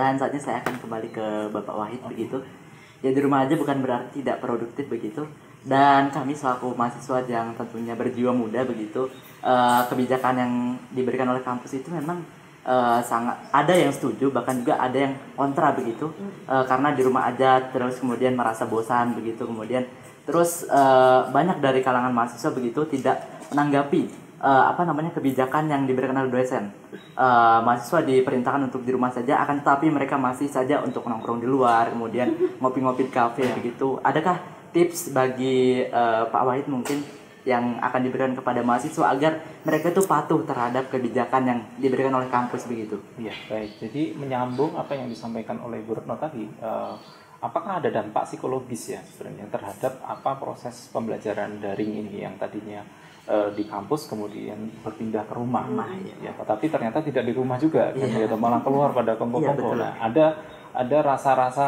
Dan saatnya saya akan kembali ke Bapak Wahid begitu. Ya di rumah aja bukan berarti tidak produktif begitu. Dan kami selaku mahasiswa yang tentunya berjiwa muda begitu, kebijakan yang diberikan oleh kampus itu memang sangat ada yang setuju, bahkan juga ada yang kontra begitu. Karena di rumah aja terus kemudian merasa bosan begitu, kemudian terus banyak dari kalangan mahasiswa begitu tidak menanggapi kebijakan yang diberikan oleh dosen. Mahasiswa diperintahkan untuk di rumah saja, akan tetapi mereka masih saja untuk nongkrong di luar, kemudian ngopi-ngopi di kafe begitu. Adakah tips bagi Pak Wahid mungkin yang akan diberikan kepada mahasiswa agar mereka itu patuh terhadap kebijakan yang diberikan oleh kampus begitu? Iya, baik. Jadi menyambung apa yang disampaikan oleh Bu Retno tadi, apakah ada dampak psikologis ya sebenarnya terhadap proses pembelajaran daring ini yang tadinya di kampus kemudian berpindah ke rumah, ya, tapi ternyata tidak di rumah juga, kan, ya, malah keluar pada kongko-kongko. Nah, ada rasa-rasa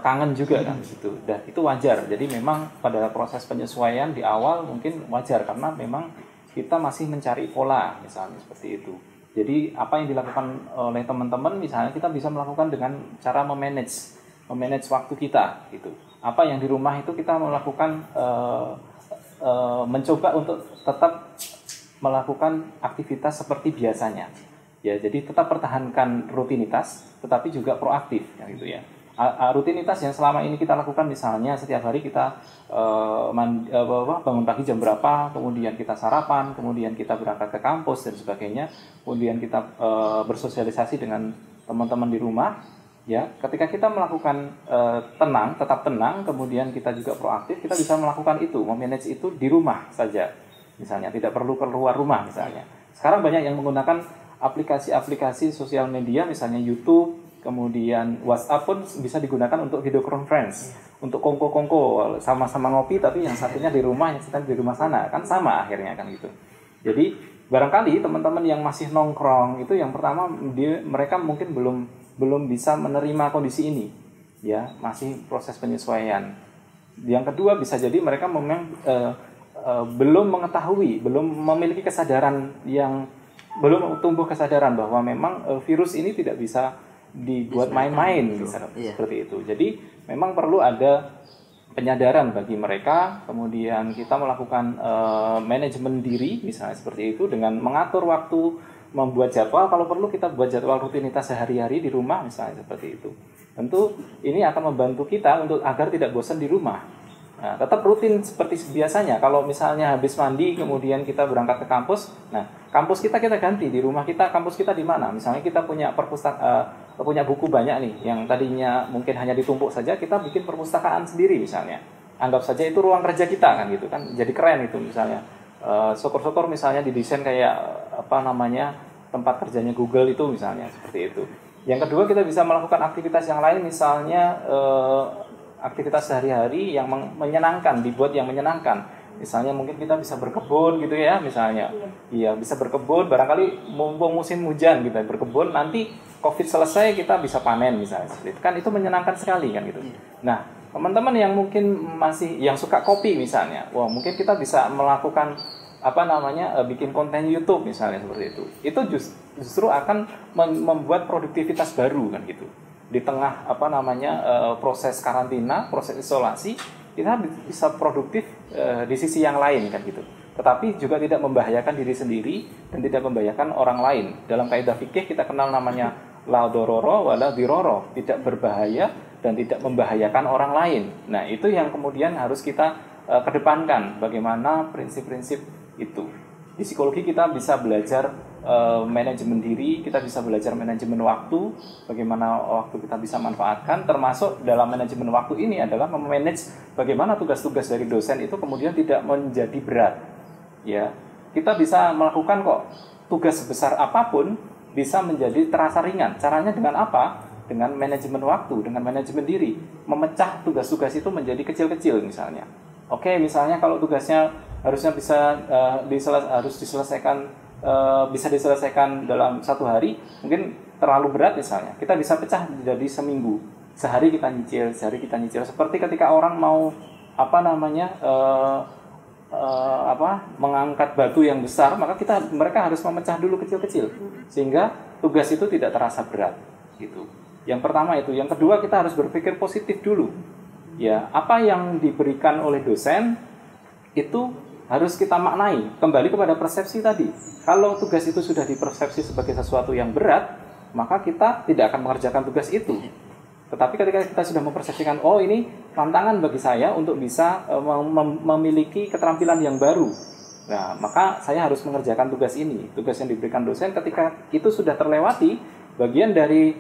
kangen juga kan di situ, dan itu wajar. Jadi memang pada proses penyesuaian di awal mungkin wajar karena memang kita masih mencari pola, misalnya seperti itu. Jadi apa yang dilakukan oleh teman-teman, misalnya kita bisa melakukan dengan cara memanage waktu kita, gitu. Apa yang di rumah itu kita melakukan mencoba untuk tetap melakukan aktivitas seperti biasanya. Ya, jadi tetap pertahankan rutinitas, tetapi juga proaktif, ya, gitu ya. Rutinitas yang selama ini kita lakukan, misalnya setiap hari kita bangun pagi jam berapa, kemudian kita sarapan, kemudian kita berangkat ke kampus dan sebagainya, kemudian kita bersosialisasi dengan teman-teman di rumah. Ya, ketika kita melakukan tetap tenang, kemudian kita juga proaktif, kita bisa melakukan itu, memanage itu di rumah saja, misalnya tidak perlu keluar rumah misalnya. Sekarang banyak yang menggunakan aplikasi-aplikasi sosial media, misalnya YouTube, kemudian WhatsApp pun bisa digunakan untuk video conference, untuk kongko-kongko, sama-sama ngopi, tapi yang satunya di rumah, yang satunya di rumah sana, kan sama akhirnya kan gitu. Jadi barangkali teman-teman yang masih nongkrong itu, yang pertama mereka mungkin belum bisa menerima kondisi ini, ya, masih proses penyesuaian. Yang kedua bisa jadi mereka memang belum mengetahui, belum memiliki kesadaran belum tumbuh kesadaran bahwa memang virus ini tidak bisa dibuat main-main, seperti itu. Jadi memang perlu ada penyadaran bagi mereka, kemudian kita melakukan manajemen diri, misalnya seperti itu, dengan mengatur waktu, membuat jadwal, kalau perlu kita buat jadwal rutinitas sehari-hari di rumah, misalnya seperti itu. Tentu ini akan membantu kita untuk agar tidak bosan di rumah. Nah, tetap rutin seperti biasanya. Kalau misalnya habis mandi kemudian kita berangkat ke kampus, nah kampus kita ganti di rumah kita. Kampus kita di mana? Misalnya kita punya punya buku banyak nih, yang tadinya mungkin hanya ditumpuk saja, kita bikin perpustakaan sendiri misalnya. Anggap saja itu ruang kerja kita kan gitu kan, jadi keren itu misalnya. Syukur-syukur misalnya didesain kayak tempat kerjanya Google itu misalnya seperti itu. Yang kedua, kita bisa melakukan aktivitas yang lain, misalnya aktivitas sehari-hari yang menyenangkan, dibuat yang menyenangkan. Misalnya mungkin kita bisa berkebun gitu ya, misalnya. Iya, bisa berkebun, barangkali mumpung musim hujan kita berkebun, nanti Covid selesai kita bisa panen misalnya. Kan itu menyenangkan sekali kan gitu. Nah, teman-teman yang mungkin yang suka kopi misalnya, mungkin kita bisa melakukan bikin konten YouTube misalnya seperti itu. Itu justru akan membuat produktivitas baru kan gitu. Di tengah proses karantina, proses isolasi, kita bisa produktif di sisi yang lain kan gitu. Tetapi juga tidak membahayakan diri sendiri dan tidak membahayakan orang lain. Dalam kaidah fikih kita kenal namanya la dororo wala diroro, tidak berbahaya dan tidak membahayakan orang lain. Nah, itu yang kemudian harus kita kedepankan, bagaimana prinsip-prinsip itu. Di psikologi kita bisa belajar manajemen diri, kita bisa belajar manajemen waktu, bagaimana waktu kita bisa manfaatkan, termasuk dalam manajemen waktu ini adalah memanage bagaimana tugas-tugas dari dosen itu kemudian tidak menjadi berat. Ya, kita bisa melakukan kok tugas sebesar apapun bisa menjadi terasa ringan. Caranya dengan apa? Dengan manajemen waktu, dengan manajemen diri, memecah tugas-tugas itu menjadi kecil-kecil misalnya. Oke, misalnya kalau tugasnya harusnya harus diselesaikan bisa diselesaikan dalam satu hari, mungkin terlalu berat misalnya, kita bisa pecah jadi seminggu, sehari kita nyicil. Seperti ketika orang mau mengangkat batu yang besar, maka mereka harus memecah dulu kecil-kecil sehingga tugas itu tidak terasa berat gitu. Yang pertama itu. Yang kedua, kita harus berpikir positif dulu. Ya, apa yang diberikan oleh dosen itu harus kita maknai. Kembali kepada persepsi tadi. Kalau tugas itu sudah dipersepsi sebagai sesuatu yang berat, maka kita tidak akan mengerjakan tugas itu. Tetapi ketika kita sudah mempersepsikan, oh ini tantangan bagi saya untuk bisa memiliki keterampilan yang baru. Nah, maka saya harus mengerjakan tugas ini. Tugas yang diberikan dosen ketika itu sudah terlewati, bagian dari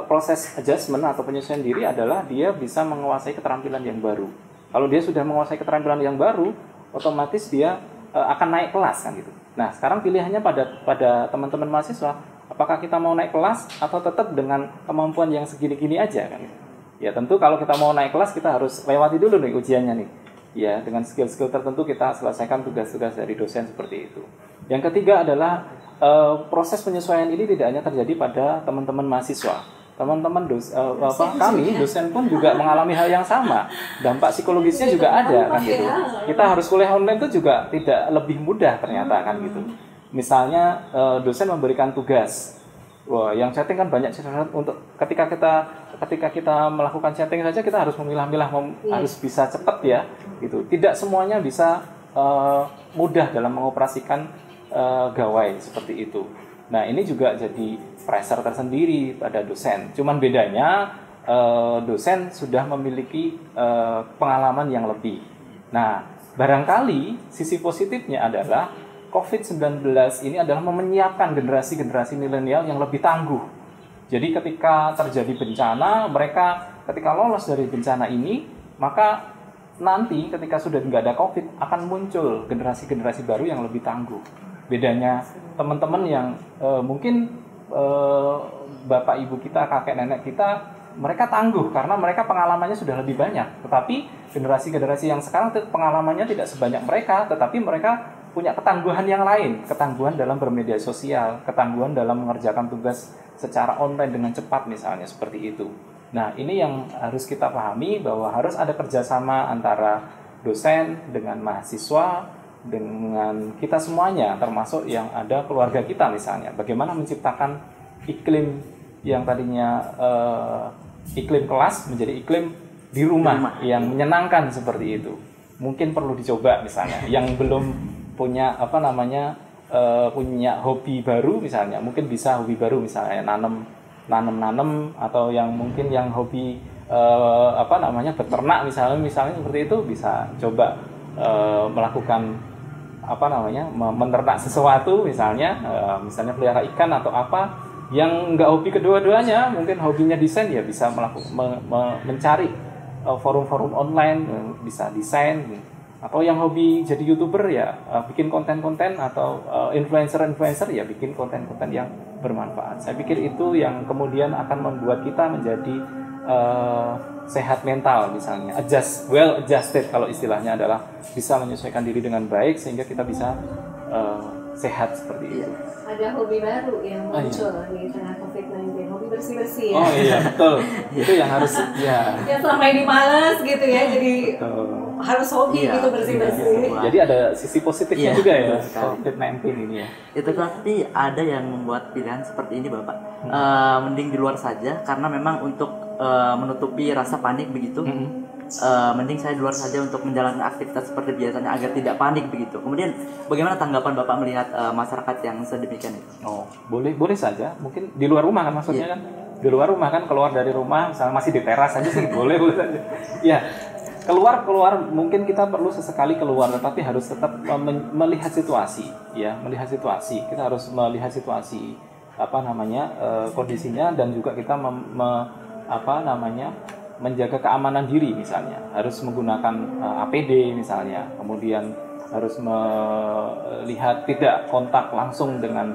proses adjustment atau penyesuaian diri adalah dia bisa menguasai keterampilan yang baru. Kalau dia sudah menguasai keterampilan yang baru, otomatis dia akan naik kelas kan gitu. Nah, sekarang pilihannya pada teman-teman mahasiswa, apakah kita mau naik kelas atau tetap dengan kemampuan yang segini-gini aja kan gitu. Ya, tentu kalau kita mau naik kelas kita harus lewati dulu nih ujiannya nih. Ya, dengan skill-skill tertentu kita selesaikan tugas-tugas dari dosen seperti itu. Yang ketiga adalah proses penyesuaian ini tidak hanya terjadi pada teman-teman mahasiswa. Teman-teman kami dosen pun juga mengalami hal yang sama. Dampak psikologisnya juga ada kan gitu. Kita harus kuliah online itu juga tidak lebih mudah ternyata kan gitu. Misalnya dosen memberikan tugas. Wah, yang chatting kan banyak untuk ketika kita melakukan chatting saja kita harus memilah-milah harus bisa cepat ya gitu. Tidak semuanya bisa mudah dalam mengoperasikan gawai seperti itu. Nah, ini juga jadi pressure tersendiri pada dosen. Cuman bedanya dosen sudah memiliki pengalaman yang lebih. Nah, barangkali sisi positifnya adalah COVID-19 ini adalah menyiapkan generasi-generasi milenial yang lebih tangguh. Jadi ketika terjadi bencana, mereka ketika lolos dari bencana ini, maka nanti ketika sudah nggak ada COVID, akan muncul generasi-generasi baru yang lebih tangguh. Bedanya teman-teman yang mungkin bapak ibu kita, kakek nenek kita, mereka tangguh karena mereka pengalamannya sudah lebih banyak. Tetapi generasi-generasi yang sekarang pengalamannya tidak sebanyak mereka, tetapi mereka punya ketangguhan yang lain, ketangguhan dalam bermedia sosial, ketangguhan dalam mengerjakan tugas secara online dengan cepat misalnya seperti itu. Nah, ini yang harus kita pahami bahwa harus ada kerjasama antara dosen dengan mahasiswa, dengan kita semuanya, termasuk yang ada keluarga kita misalnya. Bagaimana menciptakan iklim yang tadinya iklim kelas menjadi iklim di rumah yang menyenangkan seperti itu. Mungkin perlu dicoba misalnya. Yang belum punya punya hobi baru misalnya, mungkin bisa hobi baru misalnya nanam atau yang mungkin yang hobi beternak misalnya seperti itu bisa coba melakukan menernak sesuatu misalnya pelihara ikan atau apa. Yang nggak hobi kedua-duanya, mungkin hobinya desain ya bisa mencari forum-forum online, bisa desain. Atau yang hobi jadi YouTuber ya bikin konten-konten, atau influencer ya bikin konten-konten yang bermanfaat. Saya pikir itu yang kemudian akan membuat kita menjadi sehat mental misalnya, well adjusted kalau istilahnya adalah bisa menyesuaikan diri dengan baik sehingga kita bisa sehat seperti itu. Ada hobi baru yang muncul di tengah COVID-19, hobi bersih-bersih ya. Oh iya, betul. Itu yang harus ya. Yang selama ini malas gitu ya, jadi harus hobi gitu bersih-bersih. Jadi ada sisi positifnya juga ya COVID-19 ini ya. Itu tapi ada yang membuat pilihan seperti ini Bapak. Mending di luar saja karena memang untuk menutupi rasa panik begitu. Mending saya di luar saja untuk menjalankan aktivitas seperti biasanya agar tidak panik begitu. Kemudian bagaimana tanggapan Bapak melihat masyarakat yang sedemikian itu? Oh, boleh saja. Mungkin di luar rumah kan maksudnya kan? Di luar rumah kan, keluar dari rumah misalnya masih di teras aja sih boleh saja. Ya. Keluar mungkin kita perlu sesekali keluar, tetapi harus tetap melihat situasi ya, melihat situasi. Kita harus melihat situasi kondisinya, dan juga kita menjaga keamanan diri misalnya, harus menggunakan APD misalnya, kemudian harus melihat tidak kontak langsung dengan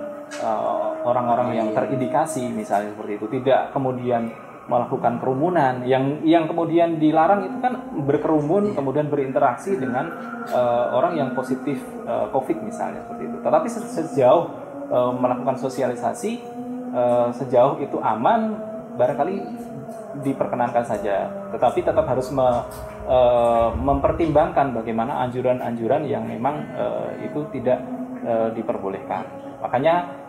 orang-orang yang terindikasi misalnya seperti itu, tidak kemudian melakukan kerumunan. Yang kemudian dilarang itu kan berkerumun kemudian berinteraksi dengan orang yang positif COVID misalnya seperti itu. Tetapi sejauh melakukan sosialisasi, sejauh itu aman, barangkali diperkenankan saja, tetapi tetap harus mempertimbangkan bagaimana anjuran-anjuran yang memang itu tidak diperbolehkan. Makanya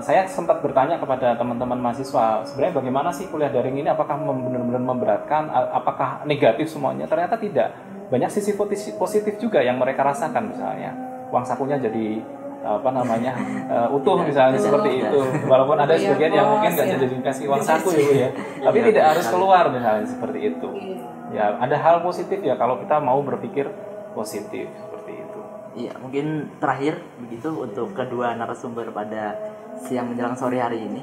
saya sempat bertanya kepada teman-teman mahasiswa, sebenarnya bagaimana sih kuliah daring ini, apakah benar-benar memberatkan, apakah negatif semuanya? Ternyata tidak. Banyak sisi positif juga yang mereka rasakan, misalnya uang sakunya jadi utuh misalnya seperti itu. Walaupun ada sebagian yang mungkin nggak jadi dikasih uang saku ya, tapi tidak harus keluar misalnya seperti itu. Ya, ada hal positif ya kalau kita mau berpikir positif seperti itu. Iya, mungkin terakhir begitu untuk kedua narasumber pada siang menjelang sore hari ini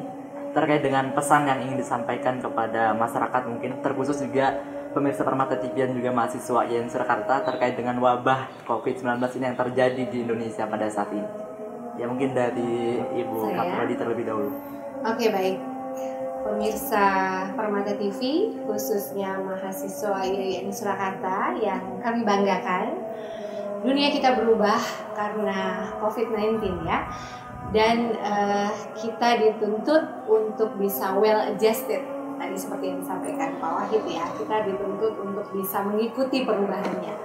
terkait dengan pesan yang ingin disampaikan kepada masyarakat, mungkin terkhusus juga pemirsa Permata TV dan juga mahasiswa IAIN Surakarta terkait dengan wabah COVID-19 ini yang terjadi di Indonesia pada saat ini. Ya mungkin dari Ibu Kaprodi terlebih dahulu. Oke, baik. Pemirsa Permata TV, khususnya mahasiswa IAIN Surakarta yang kami banggakan, dunia kita berubah karena COVID-19 ya. Dan kita dituntut untuk bisa well adjusted. Tadi seperti yang disampaikan Pak Wahid ya, kita dituntut untuk bisa mengikuti perubahannya.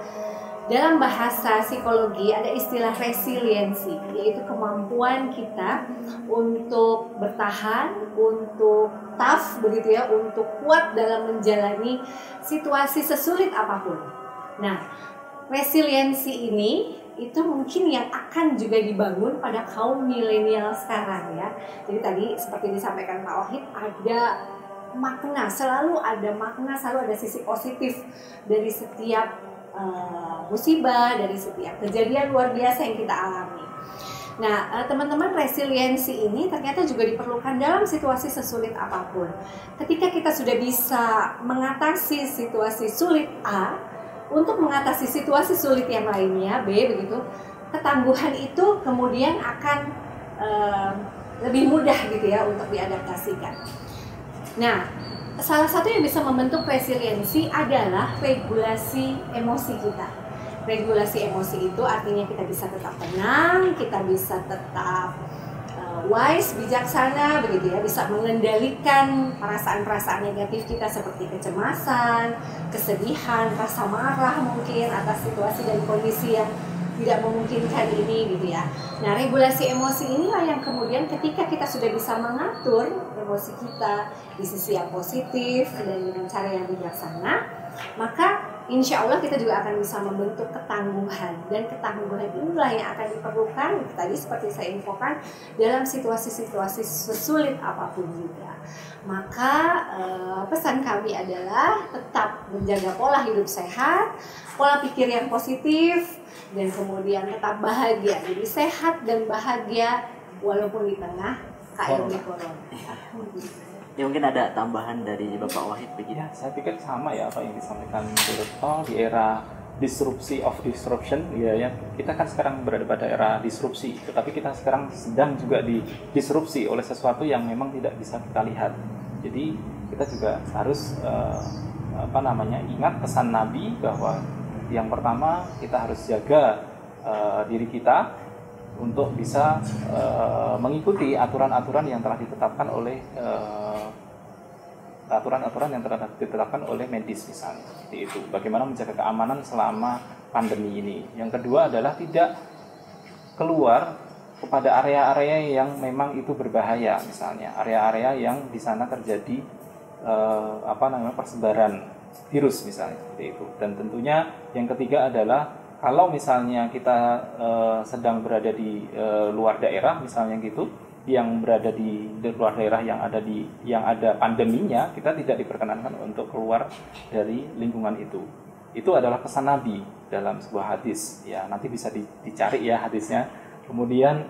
Dalam bahasa psikologi ada istilah resiliensi, yaitu kemampuan kita untuk bertahan, untuk tough begitu ya, untuk kuat dalam menjalani situasi sesulit apapun. Nah, resiliensi ini itu mungkin yang akan juga dibangun pada kaum milenial sekarang ya. Jadi tadi seperti disampaikan Pak Wahid, ada makna, selalu ada makna, selalu ada sisi positif dari setiap musibah, dari setiap kejadian luar biasa yang kita alami. Nah, teman-teman, resiliensi ini ternyata juga diperlukan dalam situasi sesulit apapun. Ketika kita sudah bisa mengatasi situasi sulit A, untuk mengatasi situasi sulit yang lainnya B, begitu, ketangguhan itu kemudian akan lebih mudah gitu ya untuk diadaptasikan. Nah, salah satu yang bisa membentuk resiliensi adalah regulasi emosi kita. Regulasi emosi itu artinya kita bisa tetap tenang, kita bisa tetap wise, bijaksana begitu ya, bisa mengendalikan perasaan-perasaan negatif kita seperti kecemasan, kesedihan, rasa marah mungkin atas situasi dan kondisi yang tidak memungkinkan ini gitu ya. Nah, regulasi emosi inilah yang kemudian ketika kita sudah bisa mengatur emosi kita di sisi yang positif dan dengan cara yang bijaksana, maka insya Allah kita juga akan bisa membentuk ketangguhan, dan ketangguhan inilah yang akan diperlukan tadi seperti saya infokan dalam situasi-situasi sesulit apapun juga. Maka pesan kami adalah tetap menjaga pola hidup sehat, pola pikir yang positif, dan kemudian tetap bahagia. Jadi sehat dan bahagia walaupun di tengah KM Corona. Ya mungkin ada tambahan dari Bapak Wahid begitu. Ya, saya pikir sama ya apa yang disampaikan Dr. di era disrupsi of disruption ya. Kita kan sekarang berada pada era disrupsi, tetapi kita sekarang sedang juga disrupsi oleh sesuatu yang memang tidak bisa kita lihat. Jadi kita juga harus ingat pesan Nabi bahwa yang pertama kita harus jaga diri kita untuk bisa mengikuti aturan-aturan yang telah ditetapkan oleh medis misalnya, seperti itu. Bagaimana menjaga keamanan selama pandemi ini. Yang kedua adalah tidak keluar kepada area-area yang memang itu berbahaya, misalnya area-area yang di sana terjadi persebaran virus misalnya, seperti itu. Dan tentunya yang ketiga adalah kalau misalnya kita sedang berada di luar daerah misalnya gitu, yang berada di luar daerah yang ada pandeminya, kita tidak diperkenankan untuk keluar dari lingkungan itu. Itu adalah pesan Nabi dalam sebuah hadis ya, nanti bisa dicari ya hadisnya. Kemudian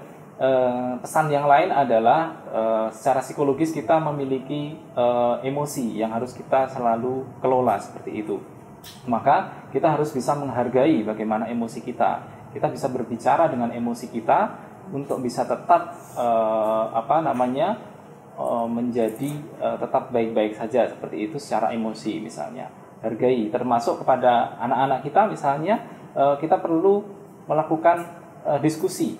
pesan yang lain adalah secara psikologis kita memiliki emosi yang harus kita selalu kelola seperti itu. Maka kita harus bisa menghargai bagaimana emosi kita. Kita bisa berbicara dengan emosi kita untuk bisa tetap menjadi tetap baik-baik saja seperti itu secara emosi misalnya. Hargai, termasuk kepada anak-anak kita misalnya, kita perlu melakukan diskusi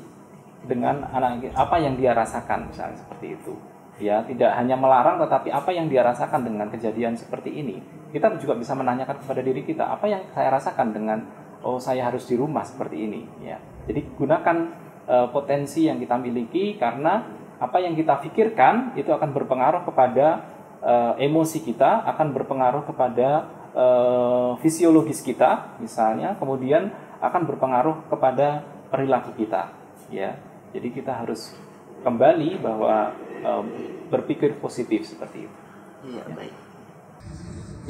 dengan anak apa yang dia rasakan misalnya seperti itu. Ya, tidak hanya melarang tetapi apa yang dia rasakan dengan kejadian seperti ini. Kita juga bisa menanyakan kepada diri kita, apa yang saya rasakan dengan saya harus di rumah seperti ini ya. Jadi gunakan potensi yang kita miliki, karena apa yang kita pikirkan itu akan berpengaruh kepada emosi kita, akan berpengaruh kepada fisiologis kita misalnya, kemudian akan berpengaruh kepada perilaku kita, ya. Jadi kita harus kembali bahwa berpikir positif seperti itu. Iya, baik.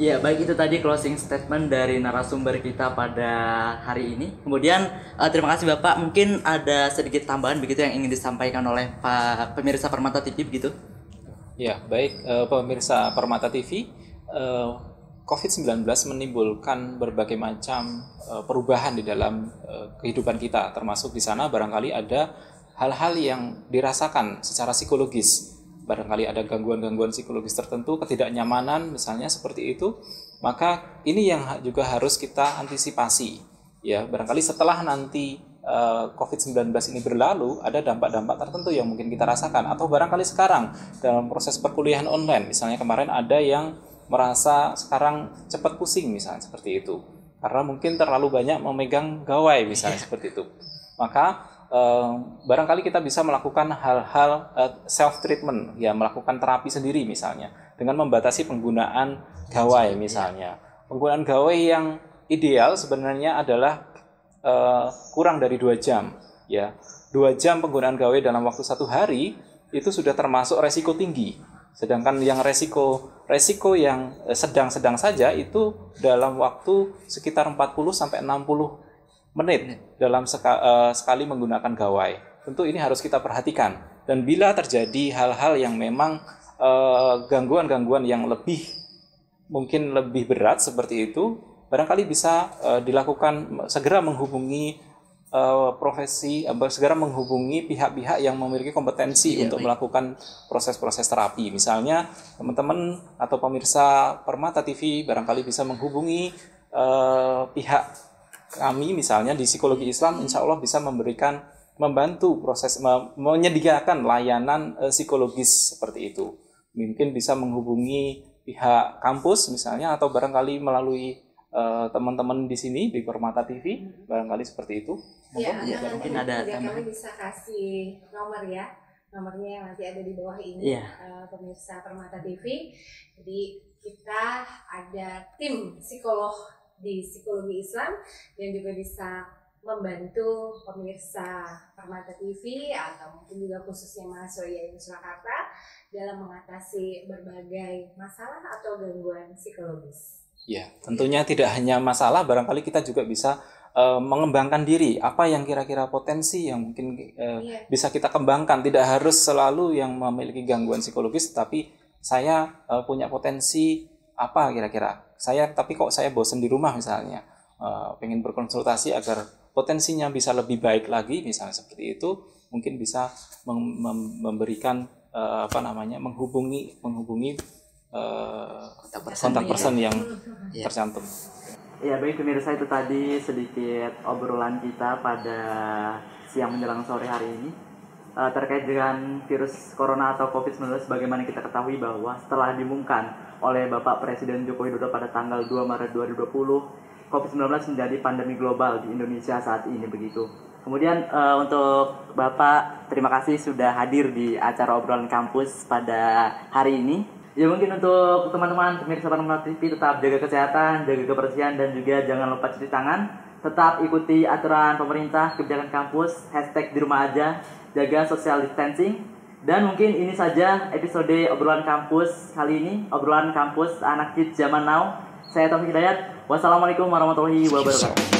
Iya, baik, itu tadi closing statement dari narasumber kita pada hari ini. Kemudian terima kasih Bapak. Mungkin ada sedikit tambahan begitu yang ingin disampaikan oleh Pak pemirsa Permata TV begitu. Ya, baik, pemirsa Permata TV, COVID-19 menimbulkan berbagai macam perubahan di dalam kehidupan kita, termasuk di sana barangkali ada hal-hal yang dirasakan secara psikologis. Barangkali ada gangguan-gangguan psikologis tertentu, ketidaknyamanan misalnya seperti itu, maka ini yang juga harus kita antisipasi. Ya, barangkali setelah nanti COVID-19 ini berlalu, ada dampak-dampak tertentu yang mungkin kita rasakan, atau barangkali sekarang dalam proses perkuliahan online, misalnya kemarin ada yang merasa sekarang cepat pusing misalnya seperti itu, karena mungkin terlalu banyak memegang gawai misalnya seperti itu. Maka barangkali kita bisa melakukan hal-hal self treatment, ya, melakukan terapi sendiri misalnya dengan membatasi penggunaan gawai misalnya. Penggunaan gawai yang ideal sebenarnya adalah kurang dari 2 jam, ya. 2 jam penggunaan gawai dalam waktu 1 hari itu sudah termasuk resiko tinggi. Sedangkan yang resiko yang sedang-sedang saja itu dalam waktu sekitar 40 sampai 60 menit dalam sekali menggunakan gawai. Tentu ini harus kita perhatikan. Dan bila terjadi hal-hal yang memang gangguan-gangguan yang mungkin lebih berat seperti itu, barangkali bisa dilakukan segera menghubungi segera menghubungi pihak-pihak yang memiliki kompetensi untuk melakukan proses-proses terapi. Misalnya teman-teman atau pemirsa Permata TV barangkali bisa menghubungi pihak kami misalnya di psikologi Islam, insya Allah bisa membantu proses menyediakan layanan psikologis seperti itu. Mungkin bisa menghubungi pihak kampus misalnya, atau barangkali melalui teman-teman di sini di Permata TV, barangkali seperti itu. Ya, mungkin ada kami bisa kasih nomor ya, nomornya yang nanti ada di bawah ini, pemirsa Permata TV. Jadi kita ada tim psikolog di psikologi Islam yang juga bisa membantu pemirsa Permata TV atau mungkin juga khususnya mahasiswa IAIN Surakarta dalam mengatasi berbagai masalah atau gangguan psikologis. Ya, tentunya tidak hanya masalah, barangkali kita juga bisa mengembangkan diri. Apa yang kira-kira potensi yang mungkin bisa kita kembangkan. Tidak harus selalu yang memiliki gangguan psikologis, tapi saya punya potensi apa kira-kira. Tapi kok saya bosan di rumah misalnya, pengen berkonsultasi agar potensinya bisa lebih baik lagi misalnya seperti itu, mungkin bisa memberikan menghubungi kontak person yang tercantum. Ya, baik pemirsa, itu tadi sedikit obrolan kita pada siang menjelang sore hari ini terkait dengan virus corona atau COVID-19. Bagaimana kita ketahui bahwa setelah diumumkan oleh Bapak Presiden Joko Widodo pada tanggal 2 Maret 2020, COVID-19 menjadi pandemi global di Indonesia saat ini begitu. Kemudian untuk Bapak, terima kasih sudah hadir di acara obrolan kampus pada hari ini. Ya, mungkin untuk teman-teman pemirsa Permata TV tetap jaga kesehatan, jaga kebersihan, dan juga jangan lupa cuci tangan. Tetap ikuti aturan pemerintah, kebijakan kampus, #di rumah aja, jaga social distancing. Dan mungkin ini saja episode obrolan kampus kali ini, obrolan kampus anak kids zaman now. Saya Taufik Hidayat. Wassalamualaikum warahmatullahi wabarakatuh.